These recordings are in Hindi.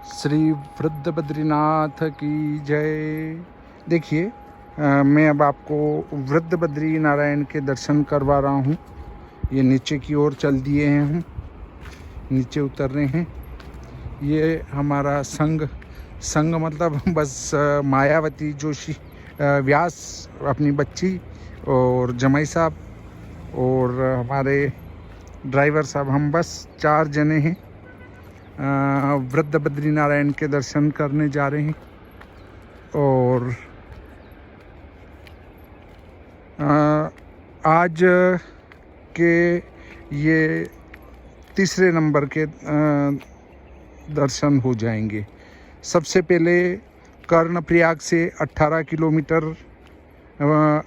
श्री वृद्ध बद्रीनाथ की जय। देखिए, मैं अब आपको वृद्ध बद्री नारायण के दर्शन करवा रहा हूँ। ये नीचे की ओर चल दिए हैं, हम नीचे उतर रहे हैं। ये हमारा संघ मतलब बस मायावती जोशी व्यास अपनी बच्ची और जमाई साहब और हमारे ड्राइवर साहब, हम बस 4 जने हैं। वृद्ध बद्री नारायण के दर्शन करने जा रहे हैं। और आज के ये तीसरे नंबर के दर्शन हो जाएंगे। सबसे पहले कर्णप्रयाग से 18 किलोमीटर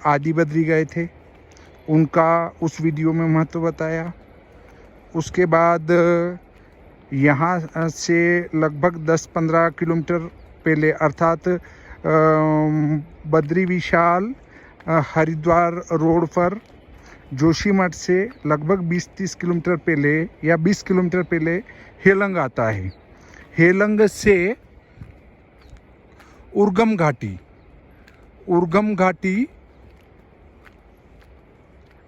आदि बद्री गए थे, उनका उस वीडियो में महत्व बताया। उसके बाद यहाँ से लगभग 10-15 किलोमीटर पहले अर्थात बद्री विशाल हरिद्वार रोड पर जोशीमठ से लगभग 20-30 किलोमीटर पहले या 20 किलोमीटर पहले हेलंग आता है। हेलंग से उर्गम घाटी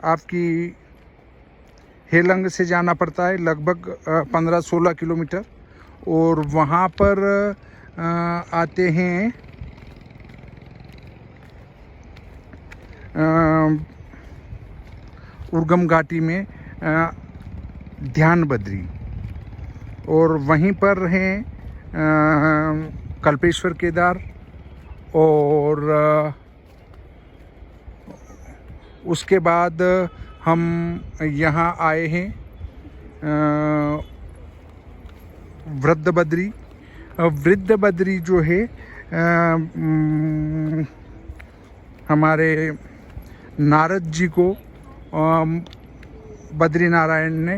आपकी हेलंग से जाना पड़ता है लगभग 15-16 किलोमीटर। और वहाँ पर आते हैं उर्गम घाटी में ध्यान बद्री, और वहीं पर हैं कल्पेश्वर केदार। और उसके बाद हम यहाँ आए हैं वृद्ध बद्री जो है हमारे नारद जी को बद्री नारायण ने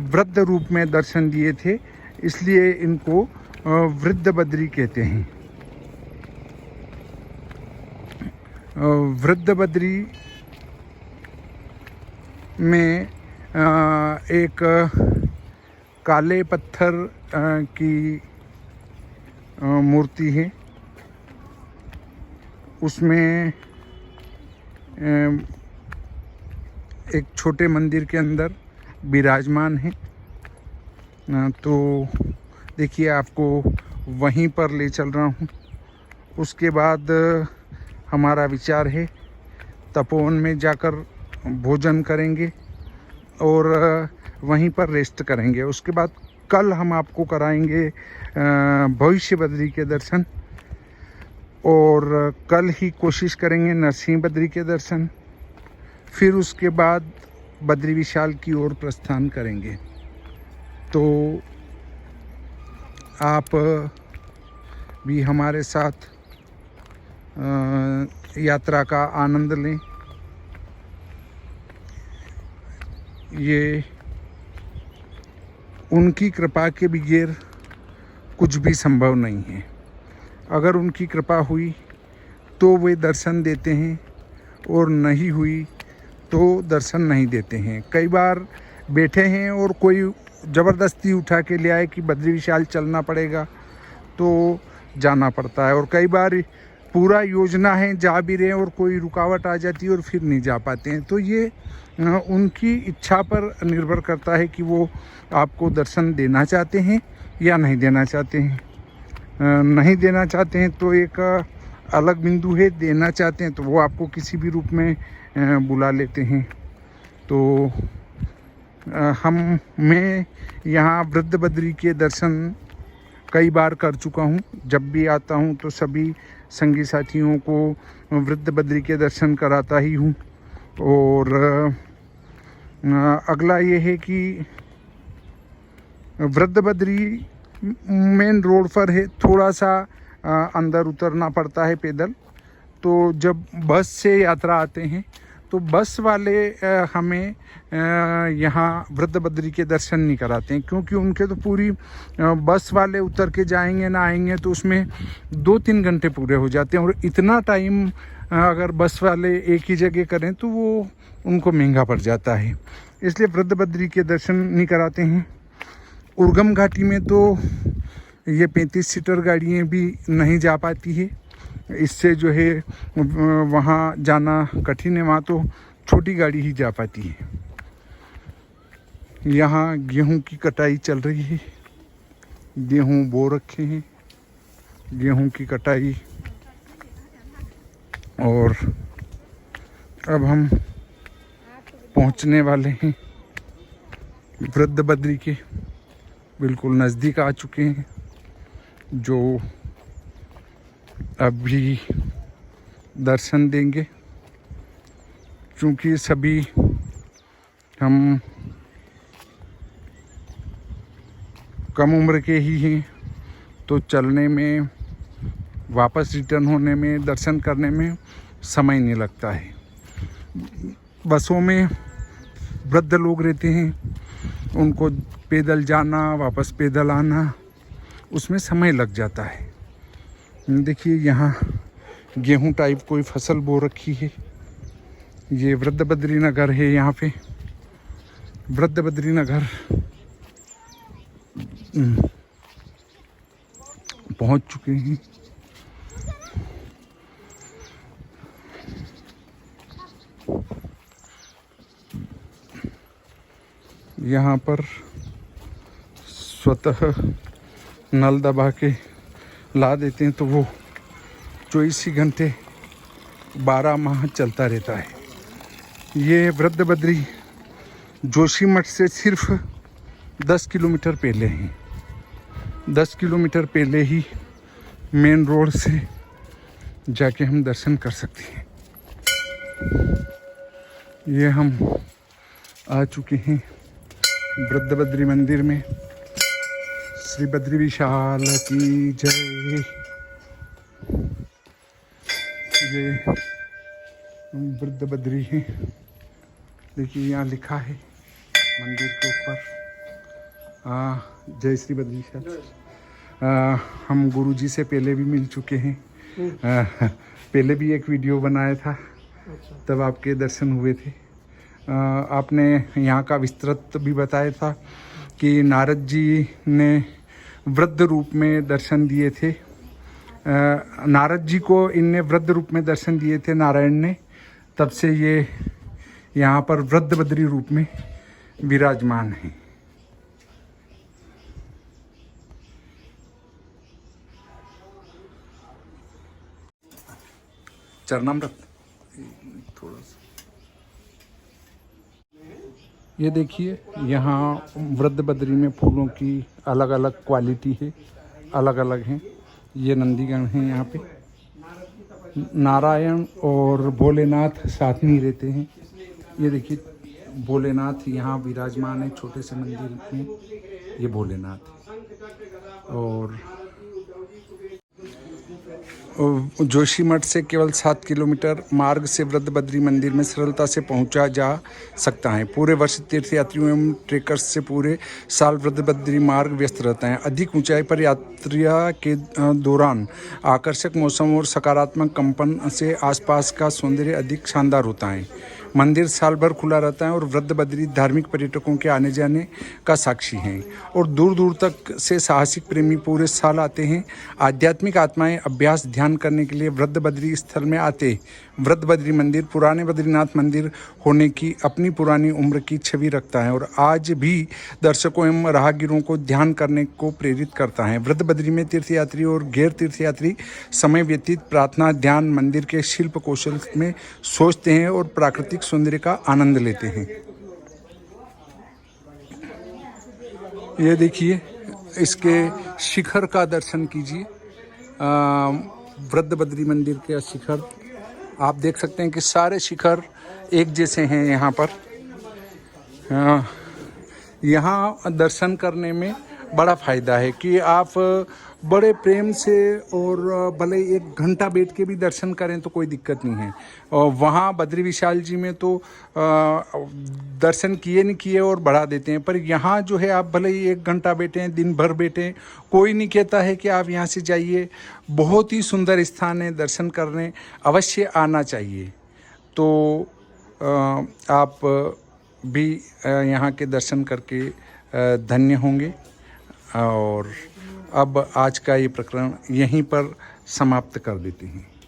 वृद्ध रूप में दर्शन दिए थे, इसलिए इनको वृद्ध बद्री कहते हैं। वृद्ध बद्री में एक काले पत्थर की मूर्ति है। उसमें एक छोटे मंदिर के अंदर विराजमान है। तो देखिए, आपको वहीं पर ले चल रहा हूँ। उसके बाद हमारा विचार है तपोवन में जाकर भोजन करेंगे और वहीं पर रेस्ट करेंगे। उसके बाद कल हम आपको कराएंगे भविष्य बद्री के दर्शन, और कल ही कोशिश करेंगे नरसिंह बद्री के दर्शन। फिर उसके बाद बद्री विशाल की ओर प्रस्थान करेंगे। तो आप भी हमारे साथ यात्रा का आनंद लें। ये उनकी कृपा के बगैर कुछ भी संभव नहीं है। अगर उनकी कृपा हुई तो वे दर्शन देते हैं, और नहीं हुई तो दर्शन नहीं देते हैं। कई बार बैठे हैं और कोई ज़बरदस्ती उठा के ले आए कि बद्री विशाल चलना पड़ेगा, तो जाना पड़ता है। और कई बार पूरा योजना है, जा भी रहे हैं और कोई रुकावट आ जाती है और फिर नहीं जा पाते हैं। तो ये उनकी इच्छा पर निर्भर करता है कि वो आपको दर्शन देना चाहते हैं या नहीं देना चाहते हैं। नहीं देना चाहते हैं तो एक अलग बिंदु है, देना चाहते हैं तो वो आपको किसी भी रूप में बुला लेते हैं। तो मैं यहाँ वृद्ध बद्री के दर्शन कई बार कर चुका हूँ। जब भी आता हूँ तो सभी संगी साथियों को वृद्ध बद्री के दर्शन कराता ही हूँ। और अगला ये है कि वृद्ध बद्री मेन रोड पर है, थोड़ा सा अंदर उतरना पड़ता है पैदल। तो जब बस से यात्रा आते हैं तो बस वाले हमें यहाँ वृद्ध बद्री के दर्शन नहीं कराते हैं, क्योंकि उनके तो पूरी बस वाले उतर के जाएंगे ना आएंगे तो उसमें 2-3 घंटे पूरे हो जाते हैं। और इतना टाइम अगर बस वाले एक ही जगह करें तो वो उनको महंगा पड़ जाता है, इसलिए वृद्ध बद्री के दर्शन नहीं कराते हैं। उर्गम घाटी में तो ये 35 सीटर गाड़ियाँ भी नहीं जा पाती है। इससे जो है वहाँ जाना कठिन है, वहाँ तो छोटी गाड़ी ही जा पाती है। यहाँ गेहूं की कटाई चल रही है, गेहूं बो रखे हैं, गेहूं की कटाई। और अब हम पहुंचने वाले हैं वृद्ध बद्री के बिल्कुल नज़दीक आ चुके हैं, जो अभी दर्शन देंगे। क्योंकि सभी हम कम उम्र के ही हैं, तो चलने में, वापस रिटर्न होने में, दर्शन करने में समय नहीं लगता है। बसों में वृद्ध लोग रहते हैं, उनको पैदल जाना, वापस पैदल आना, उसमें समय लग जाता है। देखिए यहाँ गेहूं टाइप कोई फसल बो रखी है। ये वृद्ध बद्री नगर है। यहाँ पे वृद्ध बद्री नगर पहुंच चुके हैं। यहाँ पर स्वतः नल दबा के ला देते हैं, तो वो 24 ही घंटे 12 माह चलता रहता है। ये वृद्ध बद्री जोशीमठ से सिर्फ 10 किलोमीटर पहले हैं। 10 किलोमीटर पहले ही मेन रोड से जाके हम दर्शन कर सकते हैं। ये हम आ चुके हैं वृद्ध बद्री मंदिर में। श्री बद्री विशाल की जय। ये वृद्ध बद्री है। देखिए यहाँ लिखा है मंदिर के ऊपर, जय श्री बद्री विशाल। हम गुरुजी से पहले भी मिल चुके हैं। पहले भी एक वीडियो बनाया था, तब आपके दर्शन हुए थे। आपने यहाँ का विस्तृत भी बताया था कि नारद जी ने वृद्ध रूप में दर्शन दिए थे। नारद जी को इनने वृद्ध रूप में दर्शन दिए थे, नारायण ने। तब से ये यहाँ पर वृद्ध बद्री रूप में विराजमान हैं। चरणामृत थोड़ा सा ये देखिए, यहाँ वृद्ध बद्री में फूलों की अलग अलग क्वालिटी है, अलग अलग हैं। ये नंदीगण हैं। यहाँ पे नारायण और भोलेनाथ साथ में ही रहते हैं। ये देखिए भोलेनाथ यहाँ विराजमान है, छोटे से मंदिर में ये भोलेनाथ है। और जोशीमठ से केवल 7 किलोमीटर मार्ग से वृद्ध बद्री मंदिर में सरलता से पहुंचा जा सकता है। पूरे वर्ष तीर्थयात्रियों एवं ट्रेकर्स से पूरे साल वृद्ध बद्री मार्ग व्यस्त रहता है। अधिक ऊंचाई पर यात्रा के दौरान आकर्षक मौसम और सकारात्मक कंपन से आसपास का सौंदर्य अधिक शानदार होता है। मंदिर साल भर खुला रहता है और वृद्ध बद्री धार्मिक पर्यटकों के आने जाने का साक्षी हैं। और दूर दूर तक से साहसिक प्रेमी पूरे साल आते हैं। आध्यात्मिक आत्माएं अभ्यास ध्यान करने के लिए वृद्ध बद्री स्थल में आते। वृद्ध बद्री मंदिर पुराने बद्रीनाथ मंदिर होने की अपनी पुरानी उम्र की छवि रखता है और आज भी दर्शकों एवं राहगीरों को ध्यान करने को प्रेरित करता है। वृद्ध बद्री में तीर्थयात्री और गैर तीर्थयात्री समय व्यतीत प्रार्थना, ध्यान, मंदिर के शिल्प कौशल में सोचते हैं और प्राकृतिक सौंदर्य का आनंद लेते हैं। ये देखिए, इसके शिखर का दर्शन कीजिए। वृद्ध बद्री मंदिर के शिखर आप देख सकते हैं कि सारे शिखर एक जैसे हैं। यहाँ पर यहाँ दर्शन करने में बड़ा फ़ायदा है कि आप बड़े प्रेम से और भले 1 घंटा बैठ के भी दर्शन करें तो कोई दिक्कत नहीं है। और वहाँ बद्री विशाल जी में तो दर्शन किए नहीं किए और बढ़ा देते हैं, पर यहाँ जो है आप भले ही 1 घंटा बैठें, दिन भर बैठें, कोई नहीं कहता है कि आप यहाँ से जाइए। बहुत ही सुंदर स्थान है, दर्शन करने अवश्य आना चाहिए। तो आप भी यहाँ के दर्शन करके धन्य होंगे। और अब आज का ये प्रकरण यहीं पर समाप्त कर देते हैं।